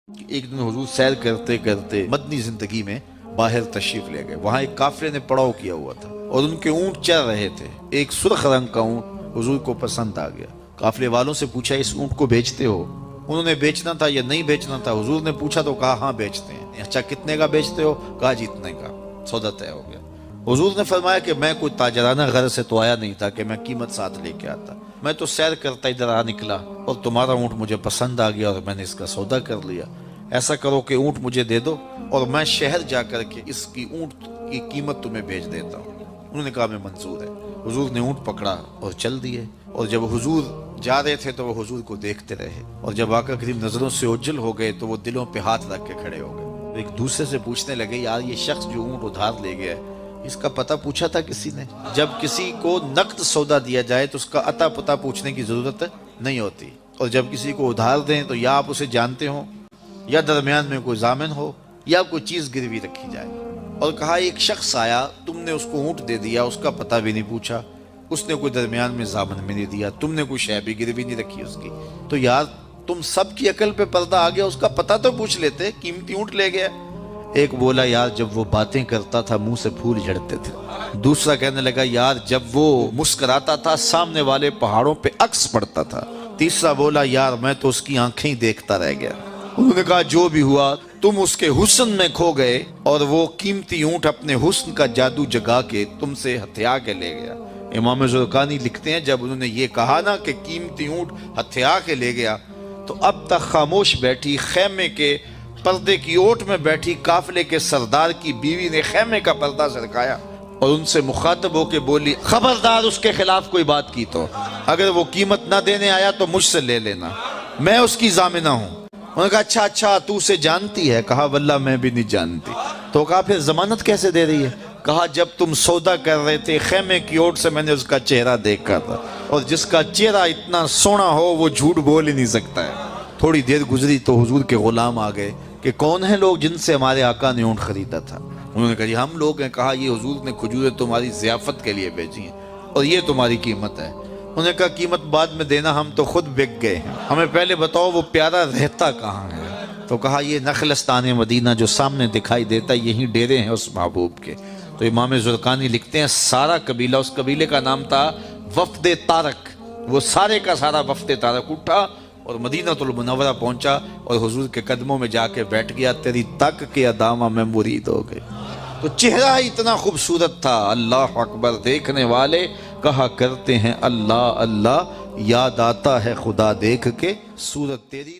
ایک دن حضور سیر کرتے کرتے مدنی زندگی میں باہر تشریف لے گئے. وہاں ایک قافلے نے پڑاؤ کیا ہوا تھا اور ان کے اونٹ چل رہے تھے. ایک سرخ رنگ کا اونٹ حضور کو پسند آ گیا. قافلے والوں سے پوچھا اس اونٹ کو بیچتے ہو؟ انہوں نے بیچنا تھا یا نہیں بیچنا تھا. حضور نے پوچھا تو کہا ہاں بیچتے ہیں. اچھا کتنے کا بیچتے ہو؟ کہا جی اتنے کا. سودا طے ہو گیا. حضور نے فرمایا کہ میں کوئی تاجرانہ غرض سے تو آیا نہیں تھا کہ میں قیمت ساتھ لے کے آتا. میں تو سیر کرتا ادھر آ نکلا اور تمہارا اونٹ مجھے پسند آ گیا اور میں نے اس کا سودا کر لیا. ایسا کرو کہ اونٹ مجھے دے دو اور میں شہر جا کر کے اس کی اونٹ کی قیمت تمہیں بھیج دیتا ہوں. انہوں نے کہا میں منظور ہے. حضور نے اونٹ پکڑا اور چل دیے. اور جب حضور جا رہے تھے تو وہ حضور کو دیکھتے رہے اور جب آقا کریم نظروں سے اوجھل ہو گئے تو وہ دلوں پہ ہاتھ رکھ کے کھڑے ہو گئے. ایک دوسرے سے پوچھنے لگے یار یہ شخص جو اونٹ ادھار لے گیا اس کا پتہ پوچھا تھا کسی نے؟ جب کسی کو نقد سودا دیا جائے تو اس کا عطا پتہ پوچھنے کی ضرورت نہیں ہوتی. اور جب کسی کو ادھار دیں تو یا آپ اسے جانتے ہوں یا درمیان میں کوئی ضامن ہو یا کوئی چیز گروی رکھی جائے. اور کہا ایک شخص آیا تم نے اس کو اونٹ دے دیا اس کا پتہ بھی نہیں پوچھا, اس نے کوئی درمیان میں ضامن میں نہیں دیا, تم نے کوئی شے بھی گروی نہیں رکھی اس کی, تو یار تم سب کی عقل پہ پردہ آ گیا, اس کا پتہ تو پوچھ لیتے, قیمتی اونٹ لے گیا. ایک بولا یار جب وہ باتیں کرتا تھا منہ سے پھول جھڑتے تھے. دوسرا کہنے لگا یار جب وہ مسکراتا تھا سامنے والے پہاڑوں پہ عکس پڑتا تھا. تیسرا بولا یار میں تو اس کی آنکھیں ہی دیکھتا رہ گیا. انہوں نے کہا جو بھی ہوا تم اس کے حسن میں کھو گئے اور وہ قیمتی اونٹ اپنے حسن کا جادو جگا کے تم سے ہتھیا کے لے گیا. امام زرقانی لکھتے ہیں جب انہوں نے یہ کہا نا کہ قیمتی اونٹ ہتھیا کے لے گیا تو اب تک خاموش بیٹھی خیمے کے پردے کی اوٹ میں بیٹھی قافلے کے سردار کی بیوی نے خیمے کا پردہ سرکایا اور ان سے مخاطب ہو کے بولی خبردار اس کے خلاف کوئی بات کی تو اگر وہ قیمت نہ دینے آیا تو مجھ سے لے لینا, میں اس کی ضامنہ ہوں. انہوں نے کہا اچھا تو اسے جانتی ہے؟ کہا واللہ میں بھی نہیں جانتی. تو کہا پھر ضمانت کیسے دے رہی ہے؟ کہا جب تم سودا کر رہے تھے خیمے کی اوٹ سے میں نے اس کا چہرہ دیکھا تھا اور جس کا چہرہ اتنا سونا ہو وہ جھوٹ بول ہی نہیں سکتا ہے. تھوڑی دیر گزری تو حضور کے غلام آ گئے کہ کون ہیں لوگ جن سے ہمارے آقا نے اونٹ خریدا تھا. انہوں نے کہا جی ہم لوگ ہیں. کہا یہ حضور نے کھجوریں تمہاری ضیافت کے لیے بھیجی ہیں اور یہ تمہاری قیمت ہے. انہوں نے کہا قیمت بعد میں دینا, ہم تو خود بک گئے ہیں, ہمیں پہلے بتاؤ وہ پیارا رہتا کہاں ہے. تو کہا یہ نخلستان مدینہ جو سامنے دکھائی دیتا یہی ڈیرے ہیں اس محبوب کے. تو امام زرقانی لکھتے ہیں سارا قبیلہ, اس قبیلے کا نام تھا وفد طارق, وہ سارے کا سارا وفد طارق اٹھا اور مدینہ المنورہ پہنچا اور حضور کے قدموں میں جا کے بیٹھ گیا. تیری تک کے ادامہ میں مرید ہو گئے. تو چہرہ اتنا خوبصورت تھا. اللہ اکبر. دیکھنے والے کہا کرتے ہیں اللہ اللہ, یاد آتا ہے خدا دیکھ کے صورت تیری.